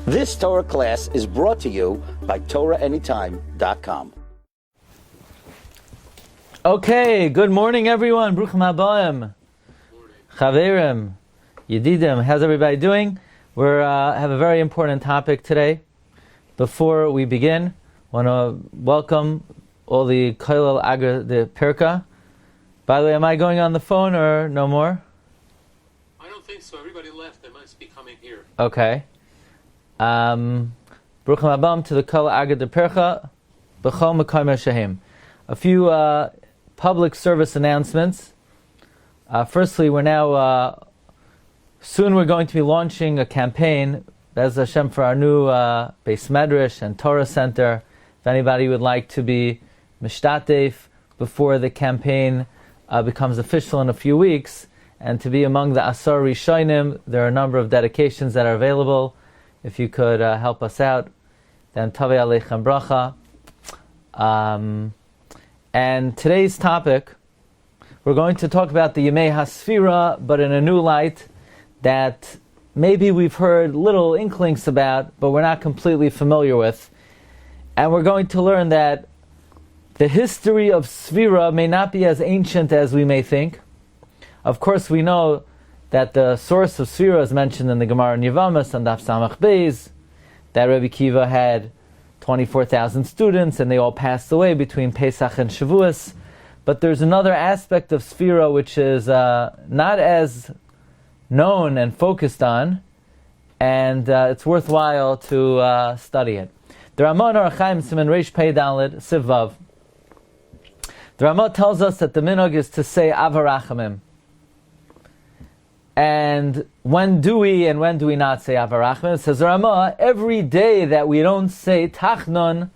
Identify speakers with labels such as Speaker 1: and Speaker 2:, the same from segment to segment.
Speaker 1: This Torah class is brought to you by TorahAnytime.com.
Speaker 2: Okay, good morning everyone. Bruchim habayim. Chaverim, Yedidim, how's everybody doing? We have a very important topic today. Before we begin, I want to welcome all the Koilel Agra de Pirka. By the way, am I going on the phone or no more?
Speaker 3: I don't think so. Everybody left. They must be coming here.
Speaker 2: Okay. Bruchim habayim to the Koilel Agra de Pirka. B'chol Mekayim Shehim. A few public service announcements. Firstly, we're now soon we're going to be launching a campaign, Bez Hashem, for our new Beis Medrash and Torah Center. If anybody would like to be mishtatef before the campaign becomes official in a few weeks, and to be among the Asar Rishonim, there are a number of dedications that are available. If you could help us out, then Tavei Aleichem Bracha. And today's topic, we're going to talk about the Yemei HaSfira, but in a new light that maybe we've heard little inklings about, but we're not completely familiar with. And we're going to learn that the history of Sfira may not be as ancient as we may think. Of course, we know that the source of Sfira is mentioned in the Gemara in Yevamos and Daf Samach Beis, that Rabbi Kiva had 24,000 students and they all passed away between Pesach and Shavuos. But there's another aspect of Sfira which is not as known and focused on, and it's worthwhile to study it. The Ramah in Orach Chaim Siman Reish Pei Daled Siv Vav. The Ramah tells us that the minhag is to say Avarachamim. And when do we not say Avarachamim? It says the Ramah, every day that we don't say Tachnon,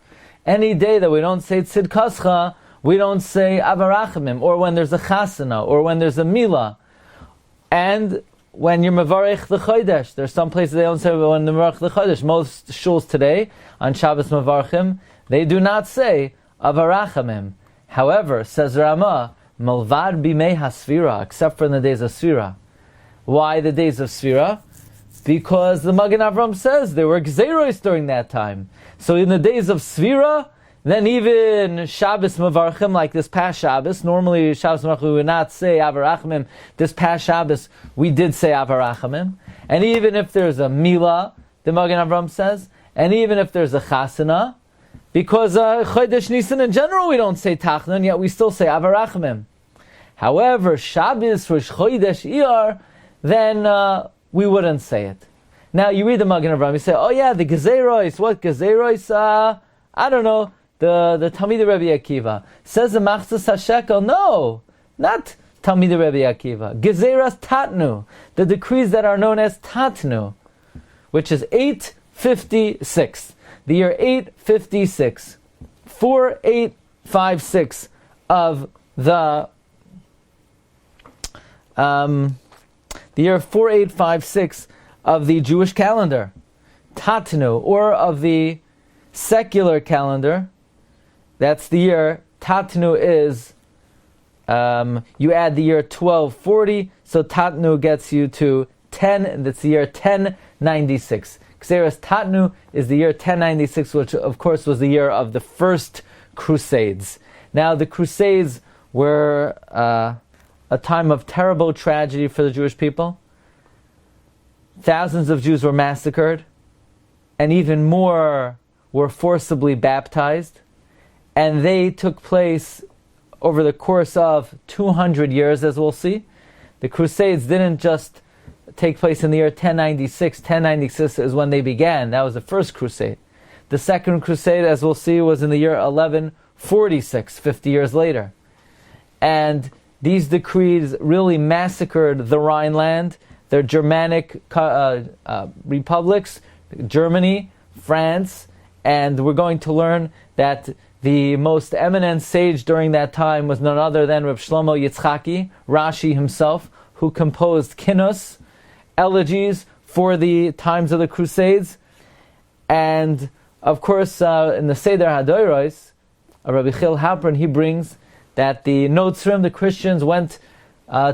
Speaker 2: any day that we don't say Tzidkascha, we don't say Avarachamim, or when there's a Chasana, or when there's a Mila. And when you're Mavarech the Chodesh, there's some places they don't say when the Mavarech the Chodesh. Most shuls today, on Shabbos Mavarchim, they do not say Avarachamim. However, says Ramah, Malvad Bimei HaSfira, except for in the days of Sfira. Why the days of Sfira? Because the Magen Avram says there were Gzeiros during that time. So in the days of Sfira, then even Shabbos Mavarchim, like this past Shabbos, normally Shabbos Mavarchim we would not say Avarachamim. This past Shabbos we did say Avarachamim. And even if there's a Mila, the Magen Avram says, and even if there's a Chasana, because Chodesh Nisan in general we don't say Tachnon, yet we still say Avarachamim. However, Shabbos Rosh Chodesh Iyar, then we wouldn't say it. Now you read the Magen Avram, you say, oh yeah, the Gezeiros, what Gezeiros? I don't know, the Talmidei Rabbi Akiva. Says the Machzas HaShekel, no, not Talmidei Rabbi Akiva. Gezeiras Tatnu, the decrees that are known as Tatnu, which is 856. The year 856. 4856 of the year 4856 of the Jewish calendar, Tatnu, or of the secular calendar. That's the year Tatnu is. You add the year 1240, so Tatnu gets you to 10, and that's the year 1096. Xeris Tatnu is the year 1096, which of course was the year of the first Crusades. Now the Crusades were a time of terrible tragedy for the Jewish people. Thousands of Jews were massacred, and even more were forcibly baptized. And they took place over the course of 200 years, as we'll see. The Crusades didn't just take place in the year 1096. 1096 is when they began. That was the first crusade. The second crusade, as we'll see, was in the year 1146, 50 years later. And these decrees really massacred the Rhineland, their Germanic republics, Germany, France, and we're going to learn that the most eminent sage during that time was none other than Reb Shlomo Yitzchaki, Rashi himself, who composed kinnos, elegies for the times of the Crusades. And of course, in the Seder HaDoros, Rabbi Chil Halpern, he brings that the Notzrim, the Christians, went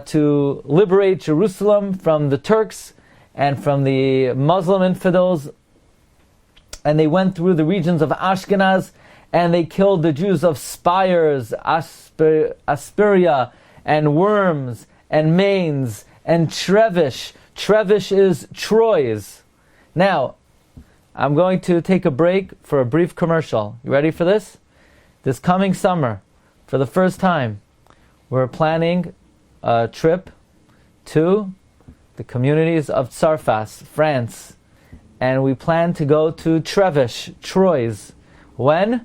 Speaker 2: to liberate Jerusalem from the Turks and from the Muslim infidels and they went through the regions of Ashkenaz, and they killed the Jews of Spires, Asperia, and Worms, and Mainz, and Trevish. Trevish is Troyes. Now, I'm going to take a break for a brief commercial. You ready for this? This coming summer, for the first time, we're planning a trip to the communities of Tosfos, France. And we plan to go to Trevish, Troyes. When?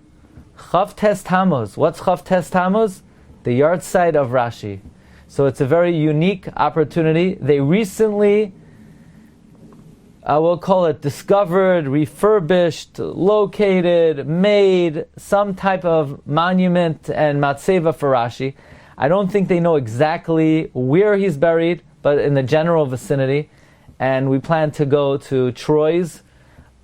Speaker 2: Chav Tes Tammuz. What's Chav Tes Tammuz? The yard site of Rashi. So it's a very unique opportunity. They recently, I will call it, discovered, refurbished, located, made some type of monument and matzeva for Rashi. I don't think they know exactly where he's buried, but in the general vicinity. And we plan to go to Troyes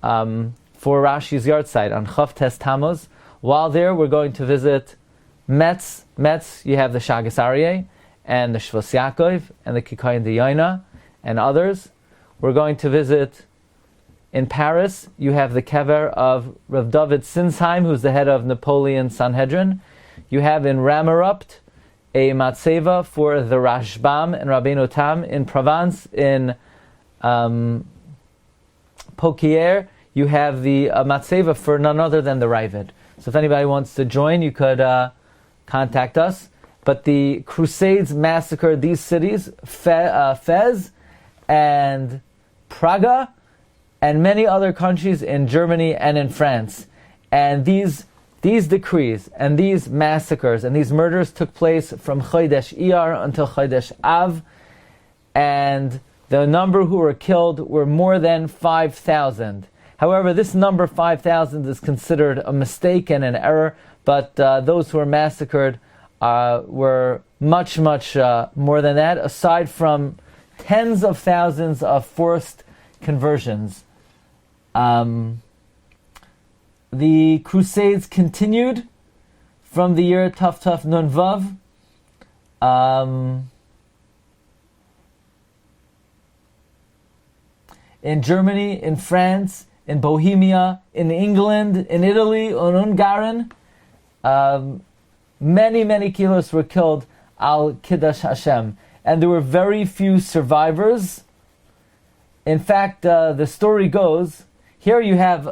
Speaker 2: for Rashi's yard site on Chav Tes Tammuz. While there, we're going to visit Metz. Metz, you have the Shagas Aryeh, and the Shvos Yaakov, and the Kikayin Diyaina, and others. We're going to visit in Paris. You have the kever of Rav David Sinsheim, who's the head of Napoleon Sanhedrin. You have in Ramarupt a matzeva for the Rashbam and Rabbeinu Tam. In Provence, in Poquier, you have the matzeva for none other than the Ravid. So if anybody wants to join, you could contact us. But the Crusades massacred these cities, Fez and Praga, and many other countries in Germany and in France. And these decrees and these massacres and these murders took place from Chodesh Iyar until Chodesh Av, and the number who were killed were more than 5,000. However, this number 5,000 is considered a mistake and an error, but those who were massacred were much, much more than that, aside from tens of thousands of forced conversions. The Crusades continued from the year Tuf Tuf Nun Vav. In Germany, in France, in Bohemia, in England, in Italy, in Ungarn, many, many kilos were killed al Kiddush Hashem. And there were very few survivors. In fact, the story goes, here you have,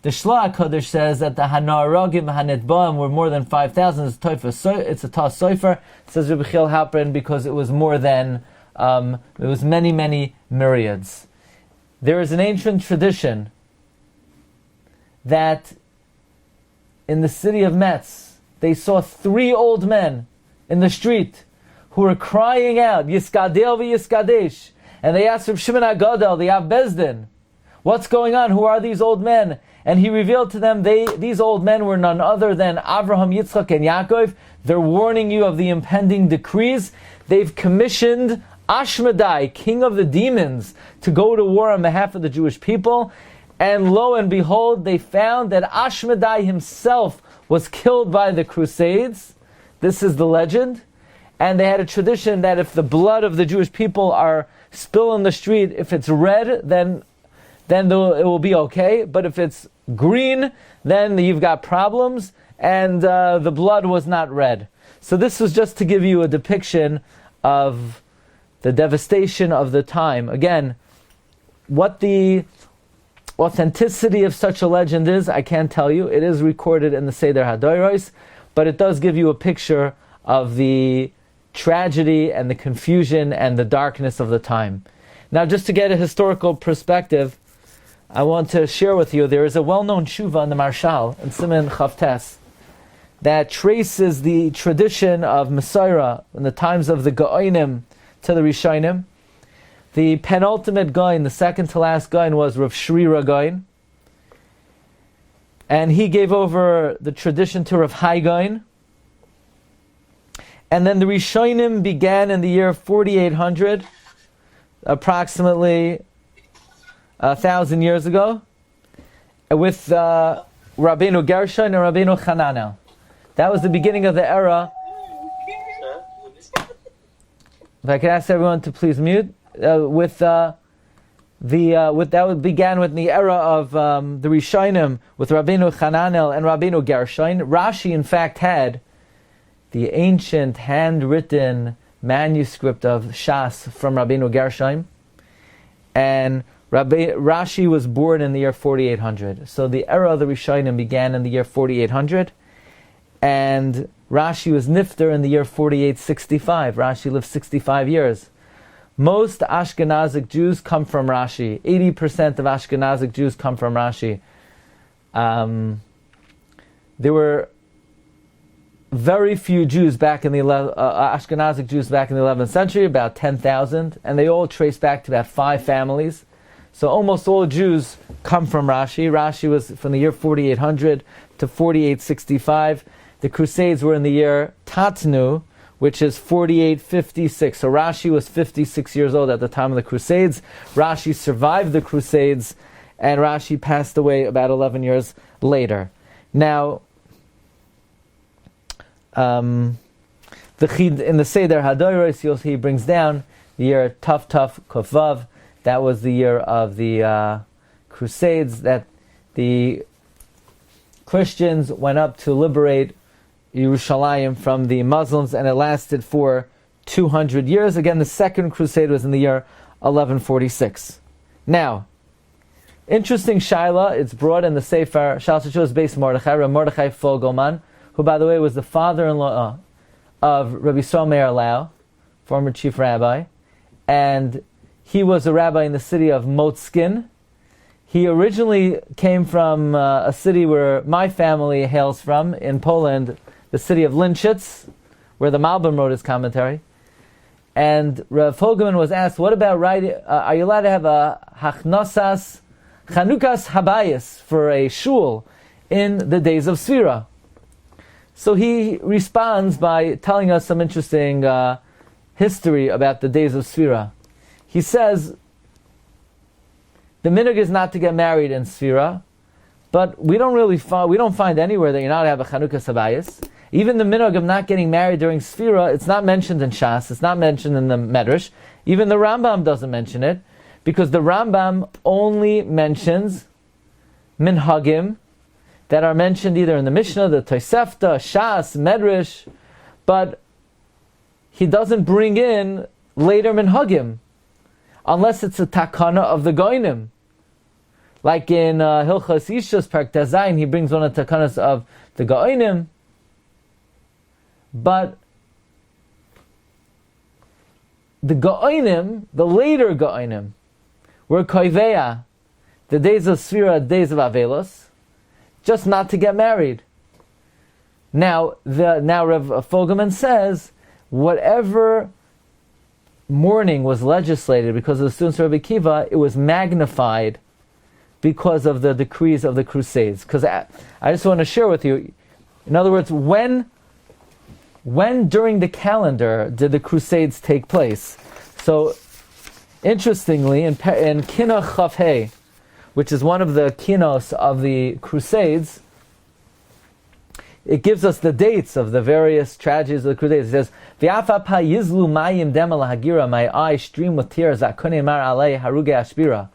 Speaker 2: the Shlach Kodesh says that the Hanaragim Hanetbaim were more than 5,000. It's a Tas Sofer, says Rabbi Chil Halperin, because it was more than, it was many, many myriads. There is an ancient tradition that in the city of Metz, they saw 3 old men in the street who were crying out, Yiskadel v'Yiskadesh. And they asked Reb Shimon HaGadol, the Av Bezdin, what's going on? Who are these old men? And he revealed to them, these old men were none other than Avraham, Yitzchak, and Yaakov. They're warning you of the impending decrees. They've commissioned Ashmedai, king of the demons, to go to war on behalf of the Jewish people. And lo and behold, they found that Ashmedai himself was killed by the Crusades. This is the legend. And they had a tradition that if the blood of the Jewish people are spilled in the street, if it's red, then it will be okay. But if it's green, then you've got problems. And the blood was not red. So this was just to give you a depiction of the devastation of the time. Again, what the authenticity of such a legend is, I can't tell you. It is recorded in the Seder HaDoros, but it does give you a picture of the tragedy and the confusion and the darkness of the time. Now, just to get a historical perspective, I want to share with you, there is a well-known tshuva in the Marshal, in Siman Chavtes, that traces the tradition of Mesorah in the times of the Gaonim to the Rishonim. The penultimate Gaon, the second to last Gaon, was Rav Shrira Gaon. And he gave over the tradition to Rav Hai Gaon. And then the Rishonim began in the year 4800, approximately 1,000 years ago, with Rabbeinu Gershon and Rabbeinu Hananel. That was the beginning of the era. If I could ask everyone to please mute. With began with the era of the Rishonim with Rabbeinu Chananel and Rabbeinu Gershon. Rashi, in fact, had the ancient handwritten manuscript of Shas from Rabbeinu Gershon, and Rashi was born in the year 4800. So the era of the Rishonim began in the year 4800, and Rashi was nifter in the year 4865. Rashi lived 65 years. Most Ashkenazic Jews come from Rashi. 80% of Ashkenazic Jews come from Rashi. There were very few Jews back in the Ashkenazic Jews back in the 11th century, about 10,000, and they all trace back to about 5 families. So almost all Jews come from Rashi. Rashi was from the year 4800 to 4865. The Crusades were in the year Tatnu, which is 4856. So Rashi was 56 years old at the time of the Crusades. Rashi survived the Crusades, and Rashi passed away about 11 years later. Now, in the Seder Hadoros, you'll see he brings down the year Tuf Kovav. That was the year of the Crusades, that the Christians went up to liberate Yerushalayim from the Muslims, and it lasted for 200 years. Again, the second crusade was in the year 1146. Now, interesting shaila, it's brought in the Sefer Shal Shachos Beis Mordechai Fogelman, who, by the way, was the father-in-law of Rabbi Yisrael Meir Lau, former chief rabbi, and he was a rabbi in the city of Motzkin. He originally came from a city where my family hails from, in Poland, the city of Linschitz, where the Malbim wrote his commentary. And Rav Fogelman was asked, what about writing, are you allowed to have a Hachnosas, Chanukas Habayis for a shul in the days of Sfira? So he responds by telling us some interesting history about the days of Sfira. He says, the minhag is not to get married in Sfira, but we don't find anywhere that you're not to have a Chanukas Habayis. Even the minhag of not getting married during Sfira, it's not mentioned in Shas, it's not mentioned in the Medrash. Even the Rambam doesn't mention it, because the Rambam only mentions minhagim that are mentioned either in the Mishnah, the Tosefta, Shas, Medrash, but he doesn't bring in later minhagim, unless it's a takana of the Goinim. Like in Hilchas Ishus, Perek Tezayin, he brings one of the takanas of the Goinim. But the Goinim, the later Goinim, were Koiveya, the days of Sfira, days of Avelos, just not to get married. Now Rav Fogelman says, whatever mourning was legislated because of the students of Rabbi Kiva, it was magnified because of the decrees of the Crusades. Because I just want to share with you, in other words, when during the calendar did the Crusades take place? So, interestingly, in Kinnah Chaf Hei, which is one of the kinos of the Crusades, it gives us the dates of the various tragedies of the Crusades. It says, "V'afa pa yizlu mayim dem al hagira, my eyes stream with tears. Akone mar alei haruge ashbira."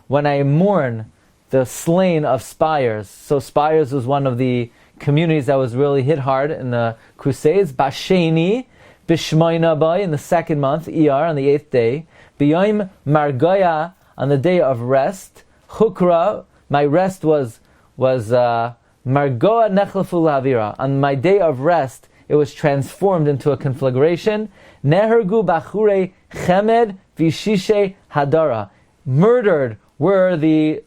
Speaker 2: When I mourn the slain of Spires. So Spires was one of the communities that was really hit hard in the Crusades. Basheni, Bishmoina Bay, in the second month, Iyar, on the 8th day. B'yoim Margoya, on the day of rest. Chukra, my rest was Margoa Nechlafu Lavira. On my day of rest, it was transformed into a conflagration. Nehergu Bachure Chemed Vishishe Hadara. Murdered were the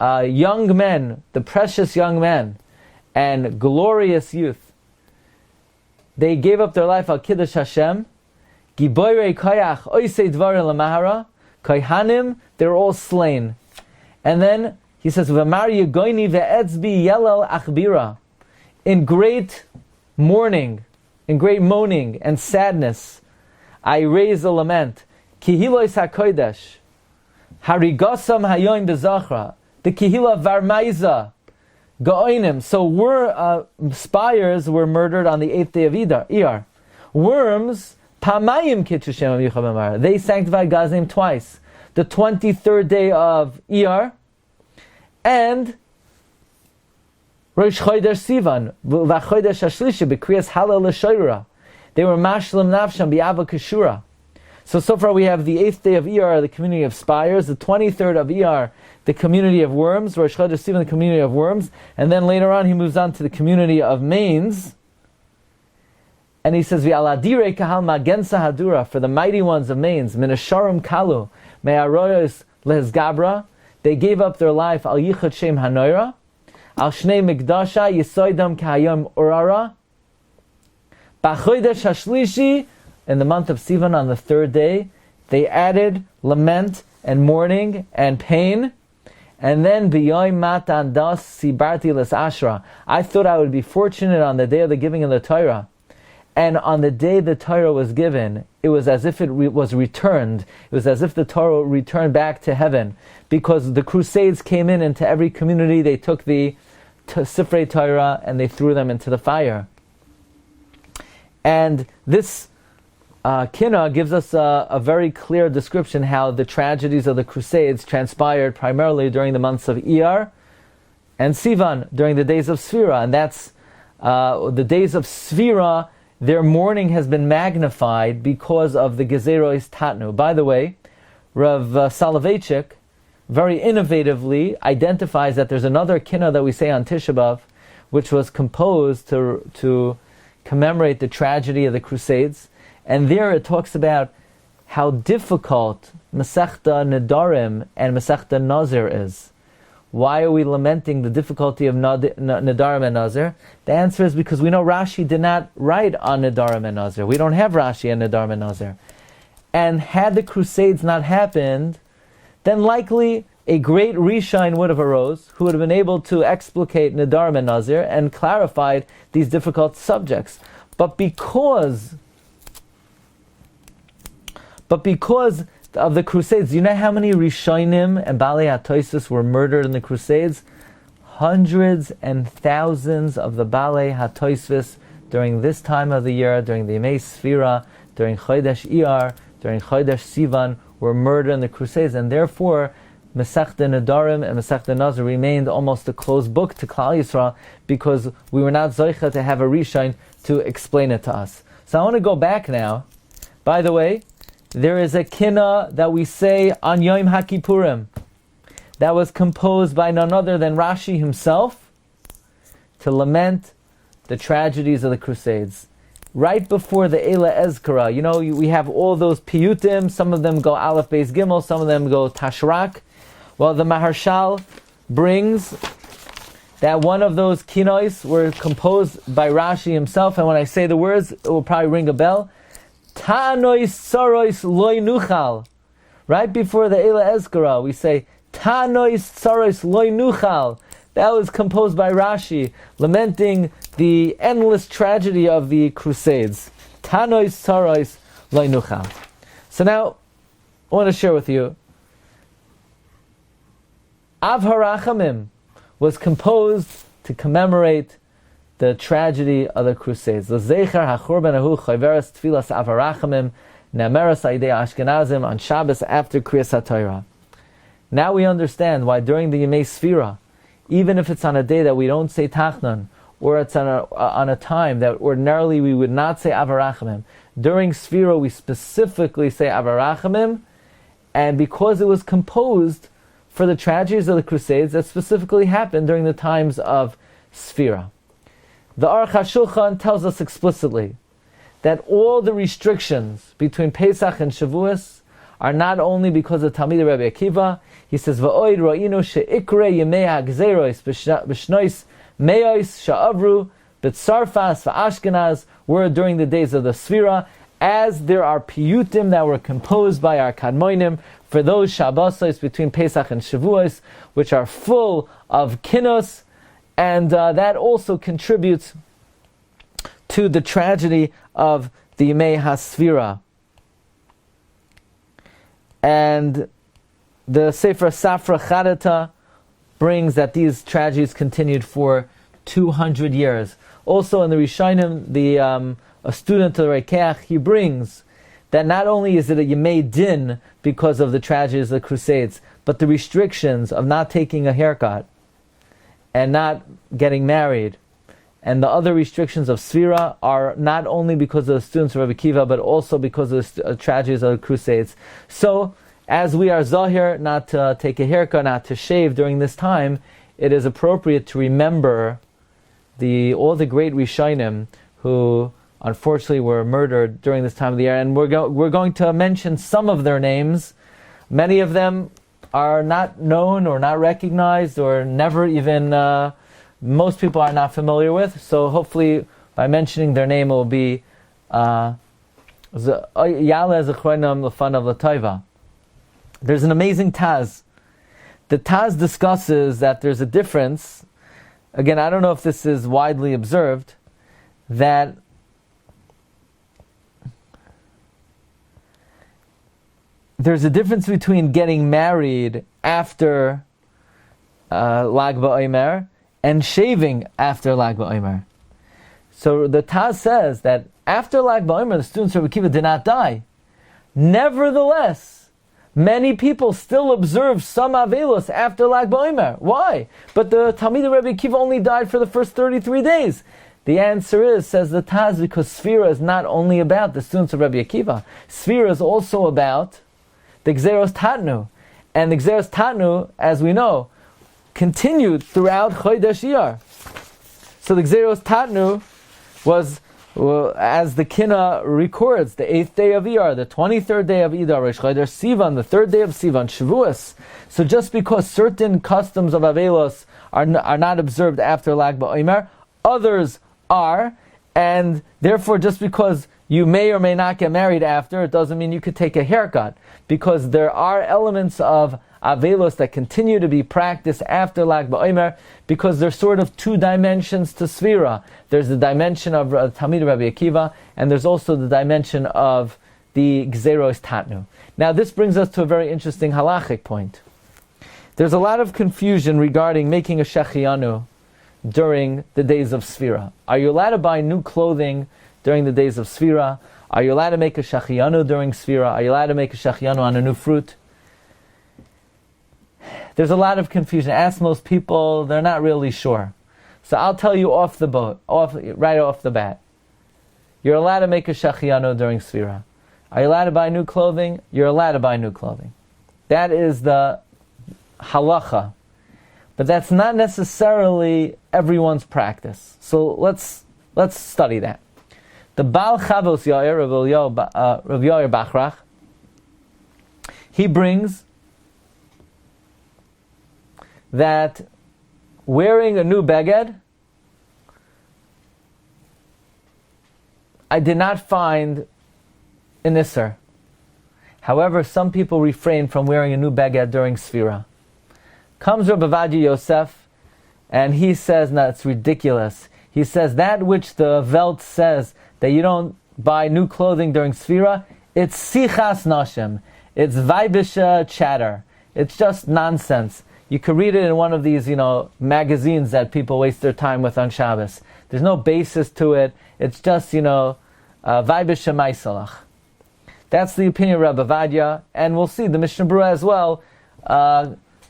Speaker 2: young men, the precious young men, and glorious youth. They gave up their life al Kiddush Hashem. Giboirei Koyach Oisei Dvarim Lamahara. Kohanim, they're all slain. And then he says, V'amar Yegoini ve'etzbi yelel achbira. In great mourning, in great moaning and sadness, I raise a lament. Kihilois HaKodesh. Harigosam Hayoim Bezachra. The Kihila Varmaiza. Goinim. So spires were murdered on the 8th day of Iyar. Worms, Pamayim Kitchushem Yicham. They sanctified God's name twice. the 23rd day of Iyar, and Rosh Chodesh Sivan, V'Chodesh Hashlishi, B'Kriyas Halal L'Shoira. They were Mashlim Nafsham B'Ava Keshura. So far we have the 8th day of Iyar, the community of spires, the 23rd of Iyar, the community of worms, Rosh Chodesh Sivan, the community of worms, and then later on he moves on to the community of mains, and he says, V'Aladire Kahal Magensa Hadura, for the mighty ones of mains, Minasharim Kalu, Me'aroyos Lehzgabra, they gave up their life, Al Yichud Shem Hanoira, Al Shnei Mikdasha, Yisoidam Kahayom Urara, B'Chodesh Hashlishi, in the month of Sivan on the 3rd day, they added lament and mourning and pain. And then B'yoim Matan Das Sibarti Les Ashra. I thought I would be fortunate on the day of the giving of the Torah. And on the day the Torah was given, it was as if it was returned. It was as if the Torah returned back to heaven. Because the Crusades came into every community, they took the Sifrei Torah and they threw them into the fire. And this Kina gives us a very clear description how the tragedies of the Crusades transpired primarily during the months of Iyar and Sivan, during the days of Sefira. And that's the days of Sefira, their mourning has been magnified because of the Gezeros Tatnu. By the way, Rav Soloveitchik very innovatively identifies that there's another Kina that we say on Tisha B'Av, which was composed to commemorate the tragedy of the Crusades. And there it talks about how difficult Masechta Nedarim and Masechta Nazir is. Why are we lamenting the difficulty of Nedarim and Nazir? The answer is because we know Rashi did not write on Nedarim and Nazir. We don't have Rashi on Nedarim and Nazir. And had the Crusades not happened, then likely a great Rishain would have arose, who would have been able to explicate Nedarim and Nazir and clarified these difficult subjects. But because of the Crusades, do you know how many Rishonim and Balei HaTosfos were murdered in the Crusades? Hundreds and thousands of the Balei HaTosfos during this time of the year, during the Yemei Sefira, during Chodesh Iyar, during Chodesh Sivan, were murdered in the Crusades, and therefore Masechta Nedarim and Masechta Nazir remained almost a closed book to Klal Yisrael because we were not Zoicha to have a Rishain to explain it to us. So I want to go back now. By the way, there is a Kina that we say on Yom HaKippurim that was composed by none other than Rashi himself to lament the tragedies of the Crusades. Right before the Eila Ezkara, we have all those piyutim, some of them go Aleph Beis Gimel, some of them go Tashrak. Well, the Maharshal brings that one of those kinois were composed by Rashi himself, and when I say the words, it will probably ring a bell. Ta'anois tsarois loy nuchal. Right before the Eila Ezkara, we say, Ta'anois tsarois loy nuchal. That was composed by Rashi, lamenting the endless tragedy of the Crusades. Ta'anois tsarois loy nuchal. So now, I want to share with you, Av HaRachamim was composed to commemorate the tragedy of the Crusades. L'zeicher hachurban ahu chayveres tfilas Av HaRachamim ne'ameres ha'idei Ashkenazim on Shabbos after Kriyas HaTorah. Now we understand why during the Yemei Sefira, even if it's on a day that we don't say Tachnon, or it's on a time that ordinarily we would not say Av HaRachamim, during Sefira we specifically say Av HaRachamim, and because it was composed for the tragedies of the Crusades that specifically happened during the times of Sefira. The Aruch HaShulchan tells us explicitly that all the restrictions between Pesach and Shavuos are not only because of Talmidei Rabbi Akiva. He says, "Va'oid ro'inu she'ikre yemei ha'gzeros b'shnois me'os sha'avru b'tzarfas v'ashkenaz," were during the days of the Sefira, as there are piyutim that were composed by our Kadmonim for those Shabbosos between Pesach and Shavuos, which are full of kinos, and that also contributes to the tragedy of the Yemei HaSefira. And the Sefer Safra Chadata brings that these tragedies continued for 200 years. Also in the Rishonim, a student of the Rekeach, he brings that not only is it a Yemei Din because of the tragedies of the Crusades, but the restrictions of not taking a haircut and not getting married, and the other restrictions of Sefira are not only because of the students of Rabbi Akiva, but also because of the tragedies of the Crusades. So, as we are Zahir not to take a haircut, not to shave during this time, it is appropriate to remember all the great Rishonim who unfortunately were murdered during this time of the year. And we're going to mention some of their names. Many of them are not known or not recognized or never even, most people are not familiar with. So hopefully by mentioning their name it will be Yale Zechronam Lefanav L'Taiva. There's an amazing Taz. The Taz discusses that there's a difference. Again, I don't know if this is widely observed, that there's a difference between getting married after Lag BaOmer and shaving after Lag BaOmer. So the Taz says that after Lag BaOmer, the students of Rabbi Akiva did not die. Nevertheless, many people still observe some Avelos after Lag BaOmer. Why? But the Talmid of Rabbi Akiva only died for the first 33 days. The answer is, says the Taz, because Sefira is not only about the students of Rabbi Akiva. Sefira is also about the Gzeros Tatnu. And the Gzeros Tatnu, as we know, continued throughout Chodesh Iyar. So the Gzeros Tatnu was, as the Kina records, the 8th day of Iyar, the 23rd day of Idar, Rosh Chodesh Sivan, the 3rd day of Sivan, Shavuos. So just because certain customs of Avelos are not observed after Lag BaOmer, others are, and therefore just because you may or may not get married after, it doesn't mean you could take a haircut, because there are elements of Avelos that continue to be practiced after Lag BaOmer, because there's sort of two dimensions to Sefira. There's the dimension of Talmid Rabbi Akiva, and there's also the dimension of the Gzeros Tatnu. Now this brings us to a very interesting halachic point. There's a lot of confusion regarding making a shechianu during the days of Sefira. Are you allowed to buy new clothing during the days of Sefira? Are you allowed to make a shechianu during Sefira? Are you allowed to make a shechianu on a new fruit? There's a lot of confusion. Ask most people, they're not really sure. So I'll tell you right off the bat. You're allowed to make a shechianu during Sefira. Are you allowed to buy new clothing? You're allowed to buy new clothing. That is the halacha. But that's not necessarily everyone's practice. So let's study that. The Baal Chavos Yair, Rav Yair Bachrach, he brings that wearing a new beged, I did not find an Isser. However, some people refrain from wearing a new beged during Sefira. Comes Rabbi Vadia Yosef, and he says, no, it's ridiculous. He says that which the Velt says that you don't buy new clothing during Sefira, it's sichas nashim. It's vaibisha chatter. It's just nonsense. You could read it in one of these, magazines that people waste their time with on Shabbos. There's no basis to it. It's just, vaibisha maisalach. That's the opinion of Rabbi Vadia, and we'll see the Mishnah Berurah as well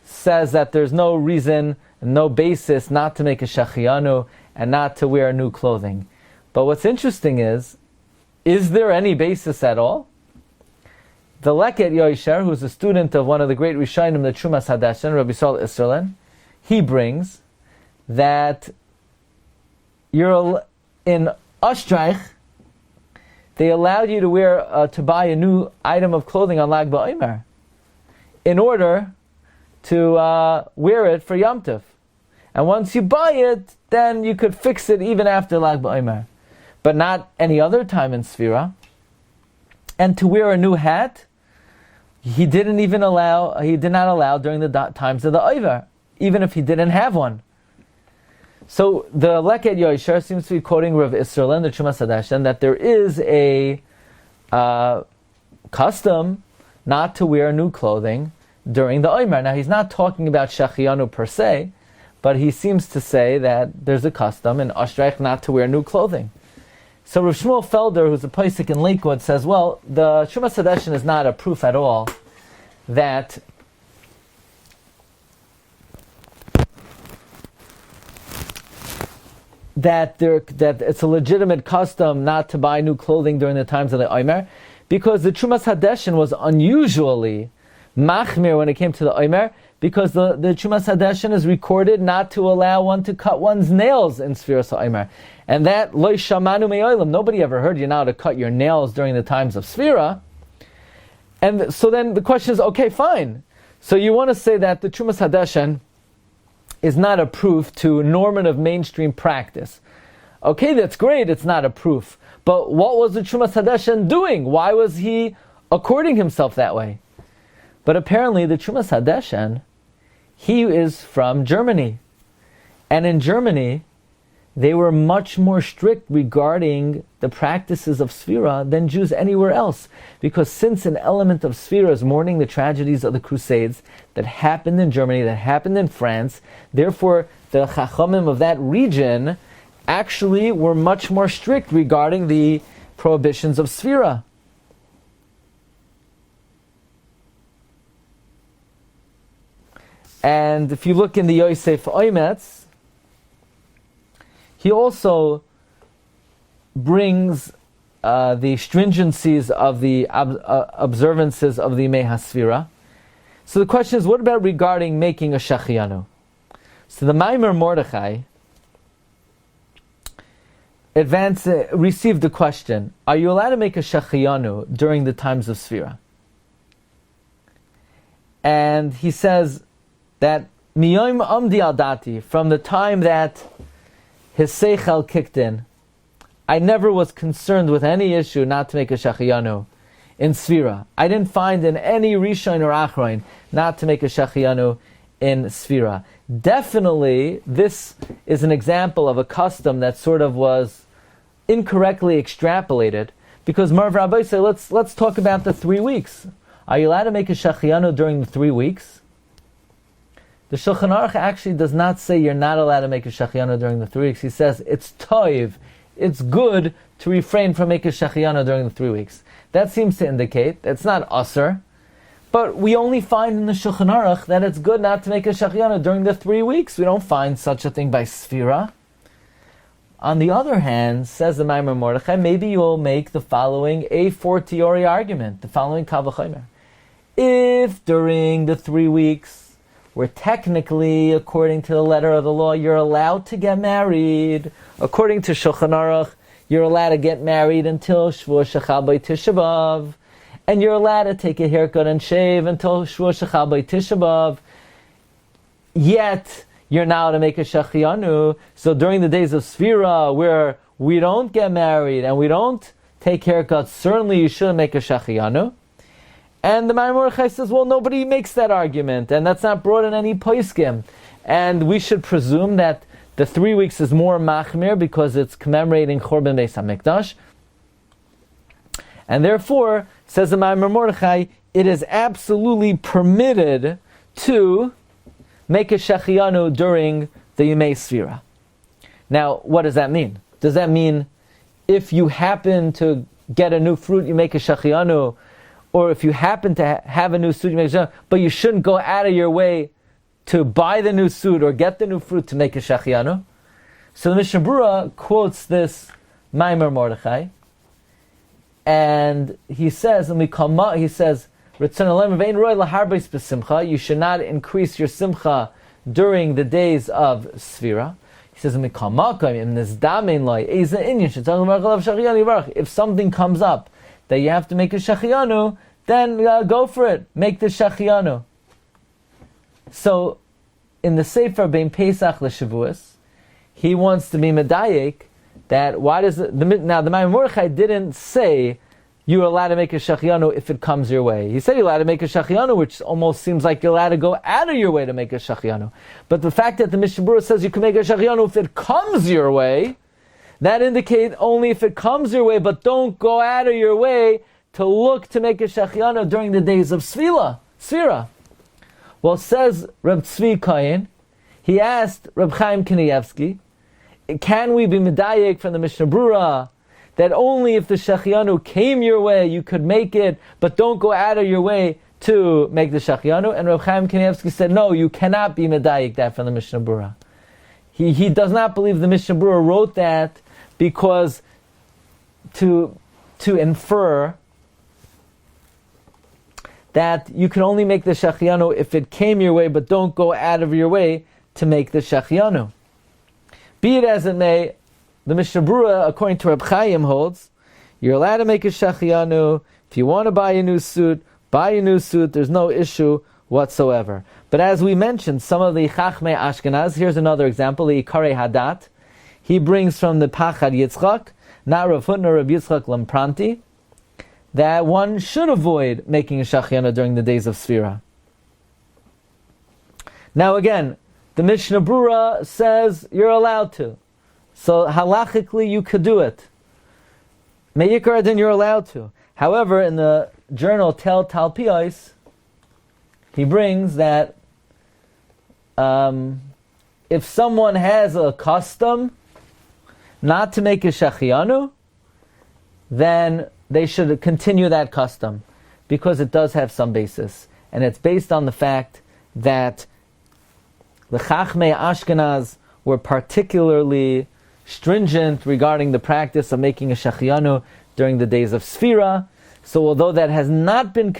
Speaker 2: says that there's no reason, no basis not to make a shechianu and not to wear new clothing. But what's interesting is there any basis at all? The Leket Yoisher, who's a student of one of the great Rishonim, the Trumas Hadashan, Rabbi Saul Isserlin, he brings that you're in Ostreich, they allowed you to buy a new item of clothing on Lag BaOmer in order to wear it for Yom Tov. And once you buy it, then you could fix it even after Lag BaOmer, but not any other time in Sefira. And to wear a new hat, he did not allow during the times of the Oiver, even if he didn't have one. So the Leket Yoisher seems to be quoting Rav Isserlin, the Trumas Hadashan, that there is a custom not to wear new clothing during the Omer. Now he's not talking about shechianu per se, but he seems to say that there's a custom in Ostreich not to wear new clothing. So Rav Shmuel Felder, who's a Paisik in Lakewood, says, well, the Trumas Hadeshin is not a proof at all that it's a legitimate custom not to buy new clothing during the times of the HaOmer, because the Trumas Hadeshin was unusually machmir when it came to the HaOmer, because the Trumas Hadeshin is recorded not to allow one to cut one's nails in Sefiras HaOmer. And that, lo shamanu me'olam, nobody ever heard you now to cut your nails during the times of Sefira. And so then the question is, okay, fine. So you want to say that the Trumas Hadeshin is not a proof to normative mainstream practice. Okay, that's great, it's not a proof. But what was the Trumas Hadeshin doing? Why was he according himself that way? But apparently the Trumas Hadeshin, he is from Germany. And in Germany, they were much more strict regarding the practices of Sefira than Jews anywhere else. Because since an element of Sefira is mourning the tragedies of the Crusades that happened in Germany, that happened in France, therefore the HaOmer of that region actually were much more strict regarding the prohibitions of Sefira. And if you look in the Yosef Oimetz, he also brings the stringencies of the observances of the Yemei HaSfira. So the question is, what about regarding making a shachianu? So the Maimer Mordechai received the question, are you allowed to make a shachianu during the times of Sefira? And he says that Miyom Amdi Al Dati, from the time that his seichel kicked in, I never was concerned with any issue not to make a shachianu in Sefira. I didn't find in any Rishon or Achroin not to make a shachianu in Sefira. Definitely, this is an example of a custom that sort of was incorrectly extrapolated, because Marv Rabbi said, let's talk about the 3 weeks. Are you allowed to make a shachianu during the 3 weeks? The Shulchan Aruch actually does not say you're not allowed to make a shachianu during the 3 weeks. He says it's toiv, it's good to refrain from making a shachianu during the 3 weeks. That seems to indicate it's not usser, but we only find in the Shulchan Aruch that it's good not to make a shachianu during the 3 weeks. We don't find such a thing by Sefira. On the other hand, says the Maimer Mordechai, maybe you'll make the following a fortiori argument, the following Kal V'chomer. If during the 3 weeks, where technically, according to the letter of the law, you're allowed to get married. According to Shulchan Aruch, you're allowed to get married until Shavuot Shechal B'Tisha B'Av, and you're allowed to take a haircut and shave until Shavuot Shechal B'Tisha B'Av. Yet, you're now to make a shachianu. So during the days of Sefira, where we don't get married and we don't take haircuts, certainly you shouldn't make a shachianu. And the Maimer Mordechai says, well, nobody makes that argument, and that's not brought in any poskim. And we should presume that the 3 weeks is more machmir because it's commemorating Chorban Beis HaMikdash. And therefore, says the Maimer Mordechai, it is absolutely permitted to make a shachianu during the Yemei Sefira. Now, what does that mean? Does that mean if you happen to get a new fruit, you make a shachianu, or if you happen to have a new suit, you make a shachianu, but you shouldn't go out of your way to buy the new suit or get the new fruit to make a shachianu? So the Mishnah Berurah quotes this Maimer Mordechai, and he says, you should not increase your simcha during the days of Sefira. He says, if something comes up that you have to make a shachianu, then go for it. Make the shachianu. So, in the Sefer Bein Pesach LeShavuos, he wants to be medayek that now the Maimer Mordechai didn't say you're allowed to make a shachianu if it comes your way. He said you're allowed to make a shachianu, which almost seems like you're allowed to go out of your way to make a shachianu. But the fact that the Mishnah Berurah says you can make a shachianu if it comes your way, that indicates only if it comes your way, but don't go out of your way to look to make a shachianu during the days of Sefira. Well, says Reb Tzvi Kayin, he asked Reb Chaim Kanievsky, can we be medayek from the Mishnah Berurah that only if the Shechianu came your way, you could make it, but don't go out of your way to make the Shechianu. And Reb Chaim Kanievsky said, no, you cannot be medayik that from the Mishnah Berurah. He does not believe the Mishnah Berurah wrote that because to infer that you can only make the Shechianu if it came your way, but don't go out of your way to make the Shechianu. Be it as it may, the Mishnah Berurah, according to Reb Chaim, holds you're allowed to make a Shechianu. If you want to buy a new suit, buy a new suit. There's no issue whatsoever. But as we mentioned, some of the Chachmei Ashkenaz, here's another example, the Ikarei Hadat. He brings from the Pachad Yitzchak, not Rav Hutner, Rav Yitzchak Lampranti, that one should avoid making a Shechianu during the days of Sfira. Now again, the Mishnah Berurah says you're allowed to. So halachically you could do it. Me'ikar then you're allowed to. However, in the journal Tel Talpios, he brings that if someone has a custom not to make a Shechianu, then they should continue that custom, because it does have some basis. And it's based on the fact that the Chachmei Ashkenaz were particularly stringent regarding the practice of making a Shechianu during the days of Sfira. So although that has not been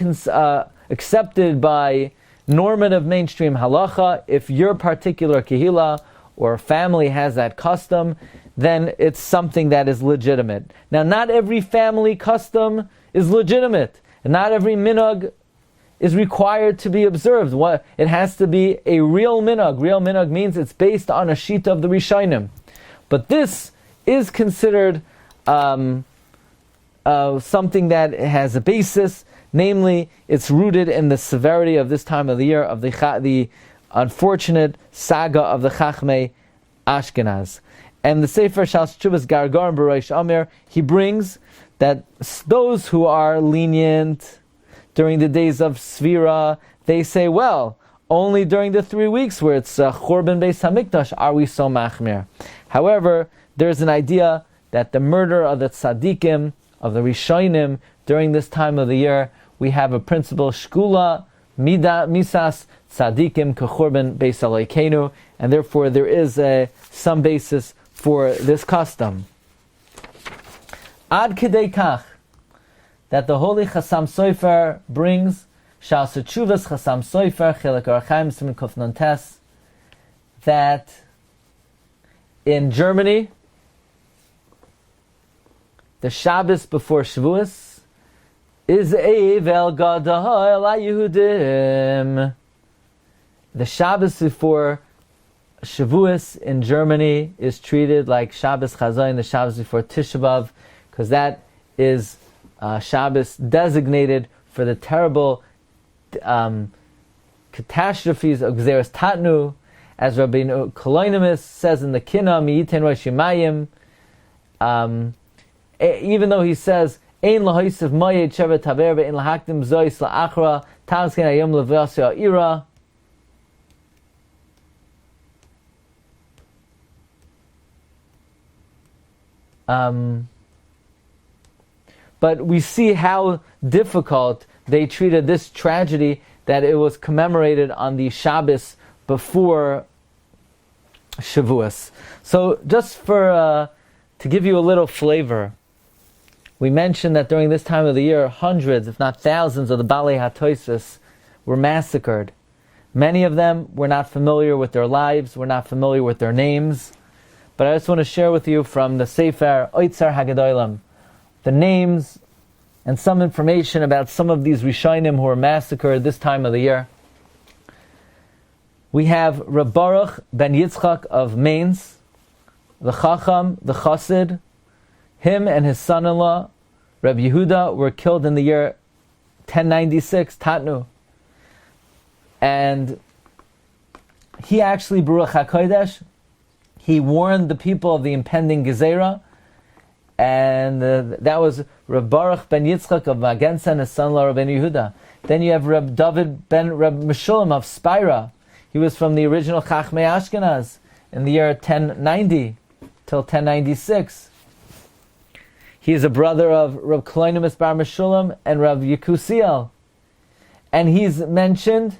Speaker 2: accepted by normative mainstream halacha, if your particular kehila or family has that custom, then it's something that is legitimate. Now, not every family custom is legitimate, and not every minhag is required to be observed. It has to be a real minhag. Real minhag means it's based on a shita of the Rishonim. But this is considered something that has a basis, namely, it's rooted in the severity of this time of the year, of the unfortunate saga of the Chachmei Ashkenaz. And the Sefer Shas Tshuvas Gargar and B'Reish HaOmer, he brings that those who are lenient during the days of Sfira, they say, well, only during the 3 weeks where it's Churban Beis HaMikdash are we so machmir. However, there's an idea that the murder of the tzaddikim, of the Rishonim, during this time of the year, we have a principle, Shkula Misas Tzaddikim Kechurban Beis Elokeinu, and therefore there is some basis for this custom. Ad Kedei Kach, that the holy Chasam Sofer brings, Shal Sechuvas Chasam Sofer, Chelek Arachaim Siman Kuf Nun Tes, that in Germany, the Shabbos before Shavuos is Eivel Gadol HaYehudim. The Shabbos before Shavuos in Germany is treated like Shabbos Chazayin, the Shabbos before Tisha B'Av, because that is Shabbos designated for the terrible catastrophes of Gzeres Tatnu, as Rabbi Koloinimus says in the Kina, Mi'iten Rosh Yimayim, even though he says, Ein lahoisiv mayed shevet haver ve'en lahakdim zois la'achra, tamsken ayom levasya ira. But we see how difficult they treated this tragedy, that it was commemorated on the Shabbos before Shavuos. So just to give you a little flavor, we mentioned that during this time of the year, hundreds, if not thousands, of the Balei HaTosfos were massacred. Many of them were not familiar with their lives, were not familiar with their names. But I just want to share with you from the Sefer Oitzar Hagadolam the names and some information about some of these Rishonim who were massacred this time of the year. We have Reb Baruch ben Yitzchak of Mainz, the Chacham, the Chassid. Him and his son-in-law, Reb Yehuda, were killed in the year 1096, Tatnu. And he actually, Baruch HaKodesh, he warned the people of the impending Gezerah, and that was Reb Baruch ben Yitzchak of Magensa and his son-in-law, Reb Yehuda. Then you have Reb David ben Reb Meshulam of Spira. He was from the original Chachmei Ashkenaz in the year 1090 till 1096. He is a brother of Rab Kalonimus Bar Meshulam and Rab Yekusiel. And he's mentioned,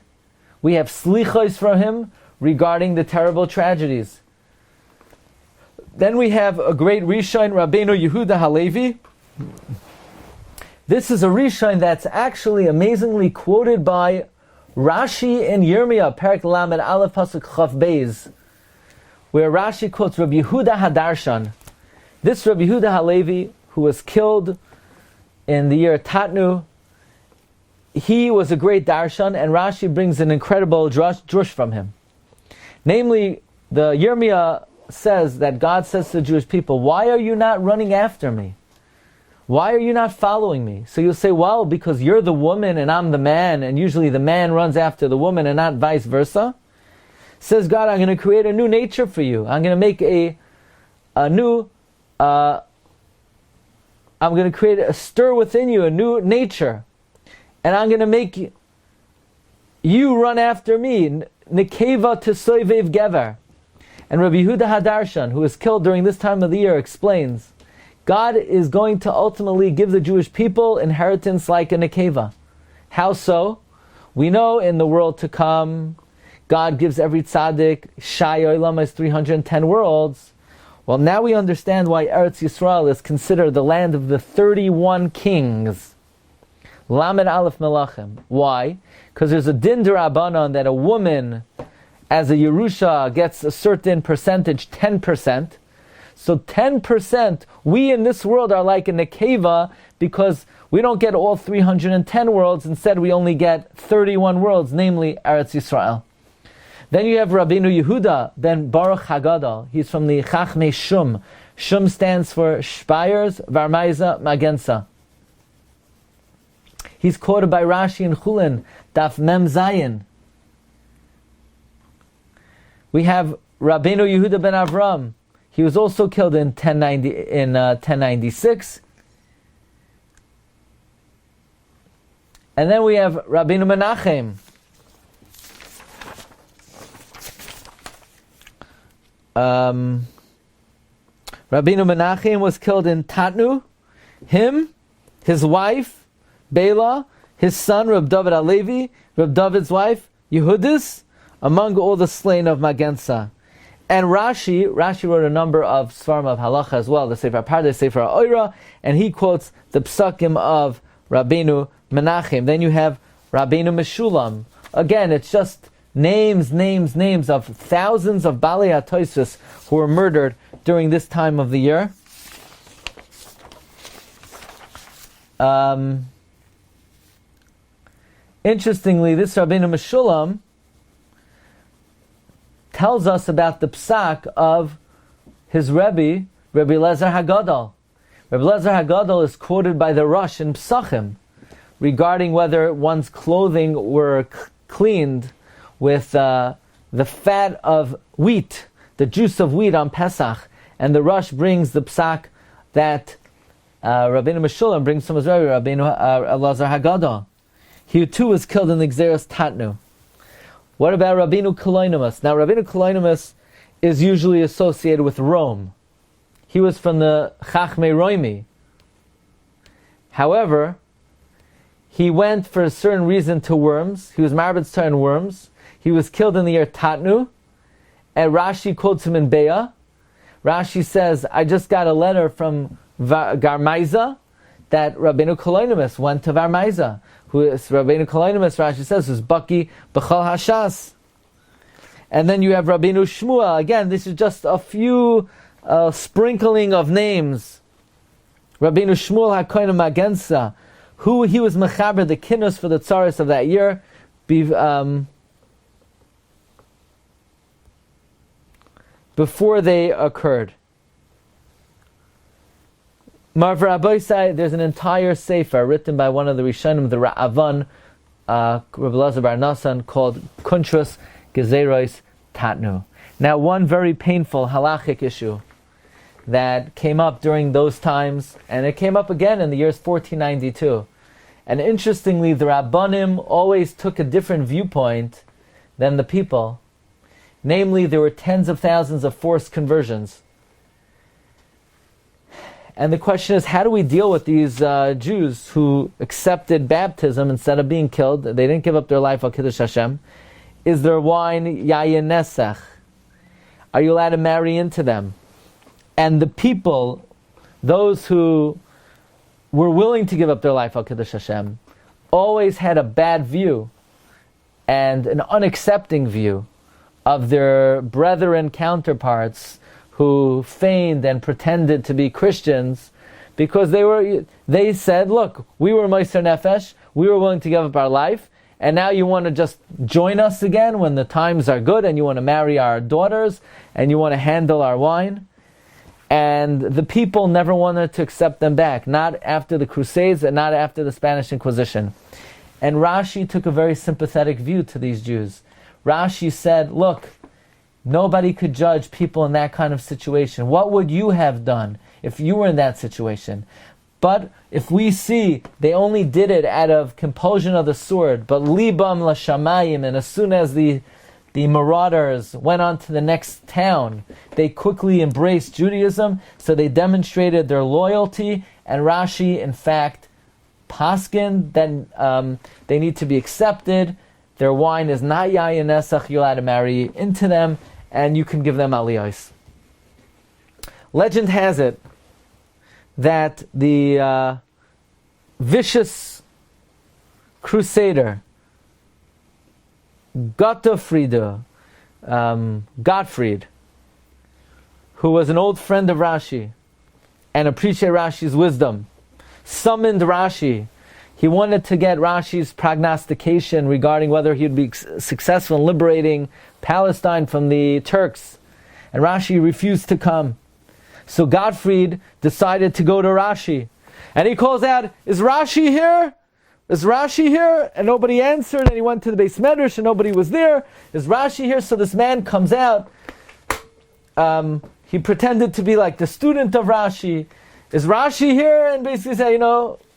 Speaker 2: we have slichos from him regarding the terrible tragedies. Then we have a great Rishon, Rabbeinu Yehuda Halevi. This is a Rishon that's actually amazingly quoted by Rashi in Yirmiyah, Perek Lamed Aleph Pasuk Chav Beis, where Rashi quotes Rabbi Yehuda Hadarshan. This Rabbi Yehuda Halevi, who was killed in the year Tatnu, he was a great darshan, and Rashi brings an incredible drush from him. Namely, the Yirmiyah says that God says to the Jewish people, why are you not running after me? Why are you not following me? So you'll say, well, because you're the woman and I'm the man, and usually the man runs after the woman and not vice versa. Says God, I'm going to create a new nature for you. I'm going to make I'm going to create a stir within you, a new nature. And I'm going to make you run after me. Nekeva tesoivev gever. And Rabbi Yehuda Hadarshan, who was killed during this time of the year, explains, God is going to ultimately give the Jewish people inheritance like a nekeva. How so? We know in the world to come, God gives every tzaddik, Shai Olam is 310 worlds. Well, now we understand why Eretz Yisrael is considered the land of the 31 kings. Lamed Aleph Melachim. Why? Because there's a din d'Rabbanan that a woman, as a Yerusha, gets a certain percentage, 10%. So 10%, we in this world are like a nekeva because we don't get all 310 worlds. Instead, we only get 31 worlds, namely Eretz Yisrael. Then you have Rabbeinu Yehuda ben Baruch Hagadol. He's from the Chachmei Shum. Shum stands for Shpires, Varmaiza, Magensa. He's quoted by Rashi in Chulin, Daf Mem Zayin. We have Rabbeinu Yehuda ben Avram. He was also killed in 1096. And then we have Rabbeinu Menachem. Rabbeinu Menachem was killed in Tatnu. Him, his wife, Bela, his son, Reb David Alevi, Reb David's wife, Yehudis, among all the slain of Magensa. And Rashi wrote a number of Svarim of Halacha as well, the Sefer Pardes, the Sefer Oira, and he quotes the Psakim of Rabbeinu Menachem. Then you have Rabbeinu Meshulam. Again, it's just names of thousands of Balei HaTosfos who were murdered during this time of the year. Interestingly, this Rabbeinu Meshulam tells us about the psak of his Rebbe, Rabbi Lezer Hagadol. Rabbi Lezer Hagadol is quoted by the Rosh in Psachim regarding whether one's clothing were cleaned with the fat of wheat, the juice of wheat on Pesach. And the Rosh brings the psak that Rabbeinu Meshulam brings from his Rebbe, Rabbeinu Lezer Hagadol. He too was killed in the Xeris Tatnu. What about Rabbeinu Kalonimus? Now, Rabbeinu Kalonimus is usually associated with Rome. He was from the Chachmei Roimi. However, he went for a certain reason to Worms. He was Marbitz in Worms. He was killed in the year Tatnu. And Rashi quotes him in Be'ah. Rashi says, I just got a letter from Garmaiza that Rabbeinu Kalonimus went to Varmaiza. Who is Rabbeinu Kalonimus, Rashi says, is Baki B'chol Hashas. And then you have Rabbeinu Shmuel. Again, this is just a few sprinkling of names. Rabbeinu Shmuel HaKohen Magensa, who he was mechaber the kinnos for the tzaris of that year, before they occurred. Marv Rabbi said there's an entire sefer written by one of the Rishonim, the Ra'avan, Rabbi Elazar Bar Nasan, called Kuntrus Gezeros Tatnu. Now, one very painful halachic issue that came up during those times, and it came up again in the years 1492. And interestingly, the Rabbanim always took a different viewpoint than the people. Namely, there were tens of thousands of forced conversions. And the question is, how do we deal with these Jews who accepted baptism instead of being killed? They didn't give up their life al Kiddush Hashem. Is their wine yayin nesach? Are you allowed to marry into them? And the people, those who were willing to give up their life al Kiddush Hashem, always had a bad view and an unaccepting view of their brethren counterparts who feigned and pretended to be Christians, because they said, look, we were Meiser Nefesh, we were willing to give up our life, and now you want to just join us again when the times are good, and you want to marry our daughters, and you want to handle our wine. And the people never wanted to accept them back, not after the Crusades and not after the Spanish Inquisition. And Rashi took a very sympathetic view to these Jews. Rashi said, look, nobody could judge people in that kind of situation. What would you have done if you were in that situation? But if we see they only did it out of compulsion of the sword, but libam lashamayim, and as soon as the marauders went on to the next town, they quickly embraced Judaism, so they demonstrated their loyalty, and Rashi, in fact, paskin, then they need to be accepted. Their wine is not yayin nesach, you're allowed to marry into them, and you can give them aliyos. Legend has it that the vicious crusader Gottfried, who was an old friend of Rashi and appreciated Rashi's wisdom, summoned Rashi. He wanted to get Rashi's prognostication regarding whether he would be successful in liberating Palestine from the Turks. And Rashi refused to come. So Gottfried decided to go to Rashi. And he calls out, is Rashi here? Is Rashi here? And nobody answered. And he went to the Beis Medrash and nobody was there. Is Rashi here? So this man comes out. He pretended to be like the student of Rashi. Is Rashi here? And basically say,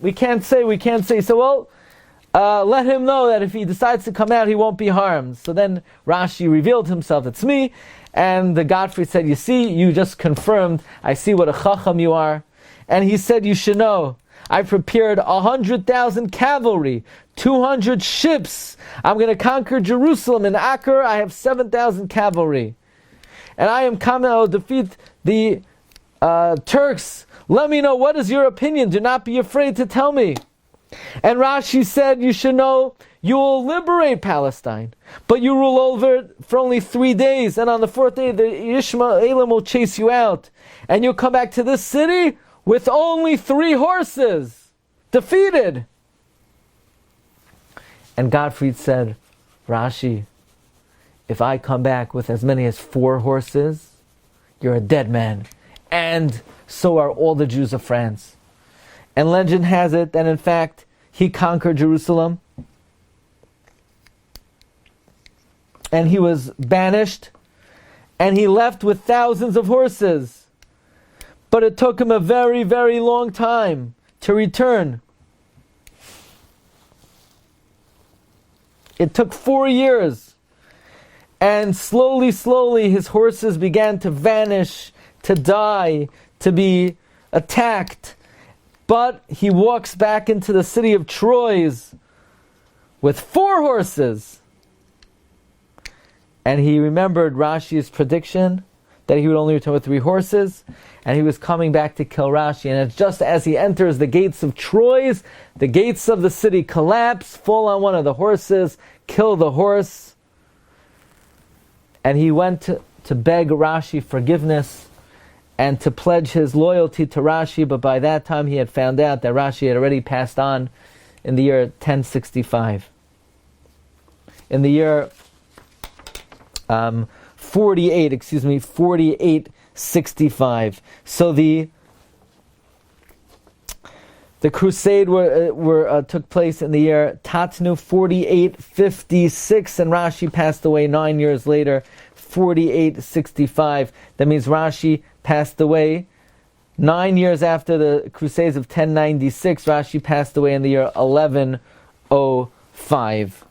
Speaker 2: we can't say. So, let him know that if he decides to come out, he won't be harmed. So then Rashi revealed himself, it's me. And the Gottfried said, you see, you just confirmed, I see what a chacham you are. And he said, you should know, I prepared 100,000 cavalry, 200 ships. I'm going to conquer Jerusalem. In Acre, I have 7,000 cavalry. And I am coming to defeat the Turks. Let me know, what is your opinion? Do not be afraid to tell me. And Rashi said, you should know, you will liberate Palestine, but you rule over it for only 3 days, and on the 4th day, the Ishmaelim will chase you out, and you'll come back to this city with only 3 horses, defeated. And Gottfried said, Rashi, if I come back with as many as 4 horses, you're a dead man, and so are all the Jews of France. And legend has it that in fact, he conquered Jerusalem, and he was banished, and he left with thousands of horses. But it took him a very, very long time to return. It took 4 years. And slowly, slowly, his horses began to vanish, to die, to be attacked. But he walks back into the city of Troy with 4 horses. And he remembered Rashi's prediction that he would only return with 3 horses, and he was coming back to kill Rashi. And it's just as he enters the gates of Troy, the gates of the city collapse, fall on one of the horses, kill the horse. And he went to beg Rashi forgiveness and to pledge his loyalty to Rashi, but by that time he had found out that Rashi had already passed on in the year 1065. In the year 4865. So the crusade took place in the year Tatnu 4856, and Rashi passed away 9 years later, 4865. That means Rashi passed away 9 years after the Crusades of 1096. Rashi passed away in the year 1105.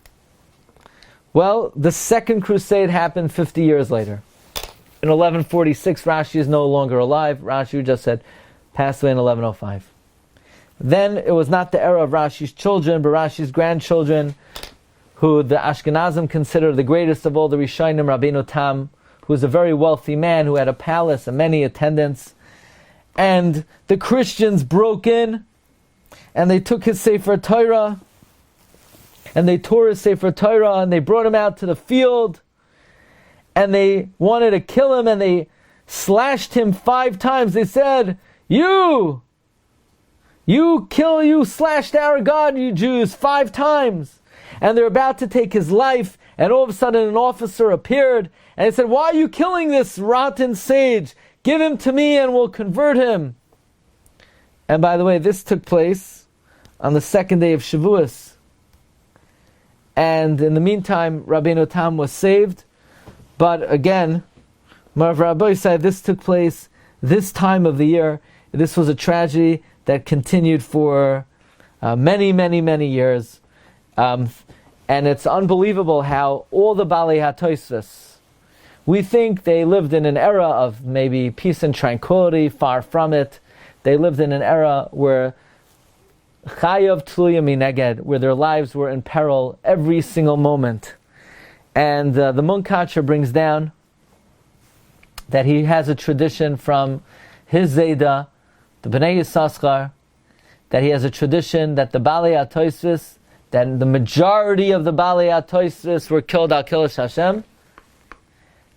Speaker 2: Well, the second crusade happened 50 years later. In 1146, Rashi is no longer alive. Rashi just said, passed away in 1105. Then it was not the era of Rashi's children, but Rashi's grandchildren, who the Ashkenazim consider the greatest of all the Rishonim, Rabbeinu Tam, who was a very wealthy man who had a palace and many attendants. And the Christians broke in, and they took his Sefer Torah, and they tore his Sefer Torah, and they brought him out to the field, and they wanted to kill him, and they slashed him 5 times. They said, You slashed our God, you Jews, 5 times. And they're about to take his life, and all of a sudden an officer appeared, and he said, Why are you killing this rotten sage? Give him to me and we'll convert him. And by the way, this took place on the 2nd day of Shavuos. And in the meantime, Rabbeinu Tam was saved. But again, Marav Rabbi said this took place this time of the year. This was a tragedy that continued for many, many, many years. And it's unbelievable how all the Balei HaTosfos, we think they lived in an era of maybe peace and tranquility. Far from it. They lived in an era where Chayav Tluya Mineged, where their lives were in peril every single moment. And the Munkacher brings down that he has a tradition from his Zayda, the Bnei Yissaschar, that he has a tradition that the Balei HaTosfos, that the majority of the Balei HaTosfos were killed al Kiddush Hashem.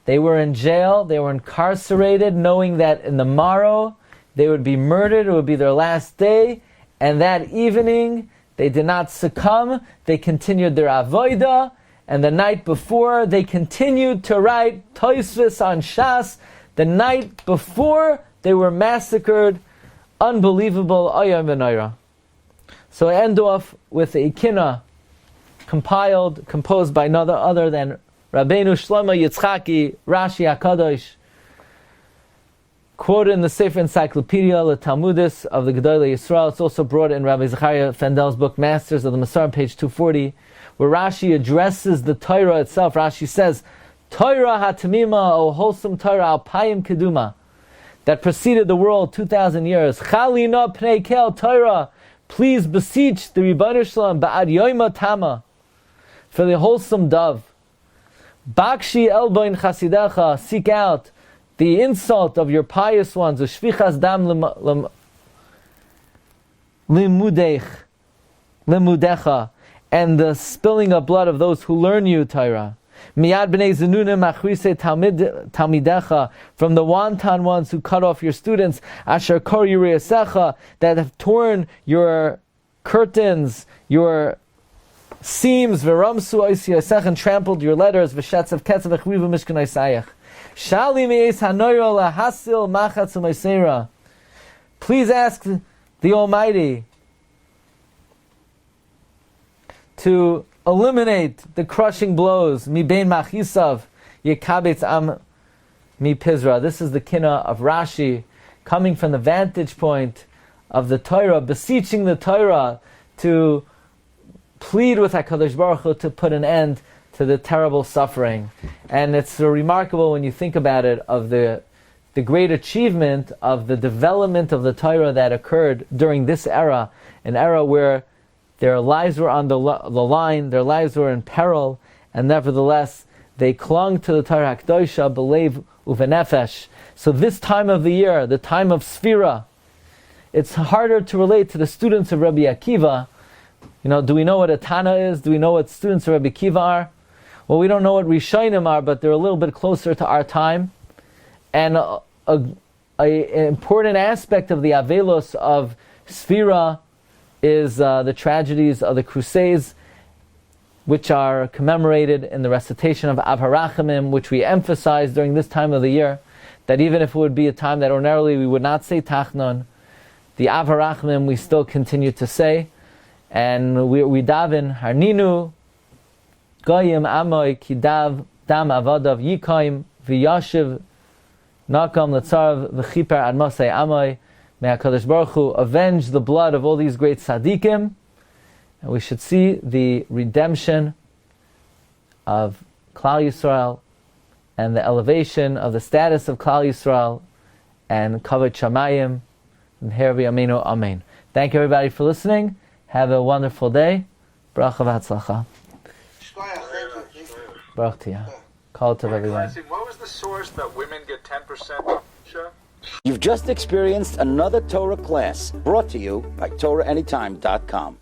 Speaker 2: They were in jail, they were incarcerated, knowing that in the morrow they would be murdered, it would be their last day, and that evening they did not succumb, they continued their avodah, and the night before they continued to write Tosfos on Shas, the night before they were massacred. Unbelievable, ayam v'naira. So I end off with a kinna composed by none other than Rabbeinu Shlomo Yitzchaki, Rashi HaKadosh, quoted in the Sefer Encyclopedia, the Talmudis of the Gedolei Yisrael. It's also brought in Rabbi Zechariah Fendel's book, Masters of the Masar, page 240, where Rashi addresses the Torah itself. Rashi says, Torah hatamima, O wholesome Torah, al payim keduma, that preceded the world 2,000 years. Chalina pnei kel Torah, please beseech the Rebbeinu Shalom, ba'ad yoima tama, for the wholesome dove. Bakshi elboin chasidecha, seek out the insult of your pious ones, ushvichas dam limudecha, and the spilling of blood of those who learn you, Torah. Miyad b'nei zenunim achrise talmidecha, from the wanton ones who cut off your students, asher kor yuriasecha, that have torn your curtains, your seams, v'ramsu oisiyasech, and trampled your letters, v'shetzav ketzav echrivu mishkan oisayach. Shali me'es hanoyo lahasil machatz u'meisera. Please ask the Almighty to eliminate the crushing blows. Mi bein machisav yekabetz am mi pizra. This is the kinna of Rashi, coming from the vantage point of the Torah, beseeching the Torah to plead with HaKadosh Baruch Hu to put an end to the terrible suffering. And it's so remarkable when you think about it, of the great achievement of the development of the Torah that occurred during this era, an era where their lives were on the line, their lives were in peril, and nevertheless they clung to the Torah HaKdosha, belev uvenefesh. So this time of the year, the time of Sefira, it's harder to relate to the students of Rabbi Akiva. You know, do we know what a Tana is? Do we know what students of Rabbi Akiva are? Well, we don't know what Rishonim are, but they're a little bit closer to our time. And an important aspect of the Avelos of Sefira is the tragedies of the Crusades, which are commemorated in the recitation of Av HaRachamim, which we emphasize during this time of the year, that even if it would be a time that ordinarily we would not say Tachnon, the Av HaRachamim we still continue to say, and we daven, Harninu, Goyim Amoy, Kidav, Dam Avadav, Yikaim, V'yashiv, Nakam, Letzarav, V'chiper, Admasei Amoy. May HaKadosh Baruch Hu avenge the blood of all these great tzaddikim, and we should see the redemption of Klal Yisrael and the elevation of the status of Klal Yisrael and Kavod Shamayim Aminu, amen. Thank you everybody for listening. Have a wonderful day. Bracha v'hatzlacha. Baruch Tiyah. Call to everyone.
Speaker 4: What was the source that women get 10%?
Speaker 1: You've just experienced another Torah class brought to you by TorahAnytime.com.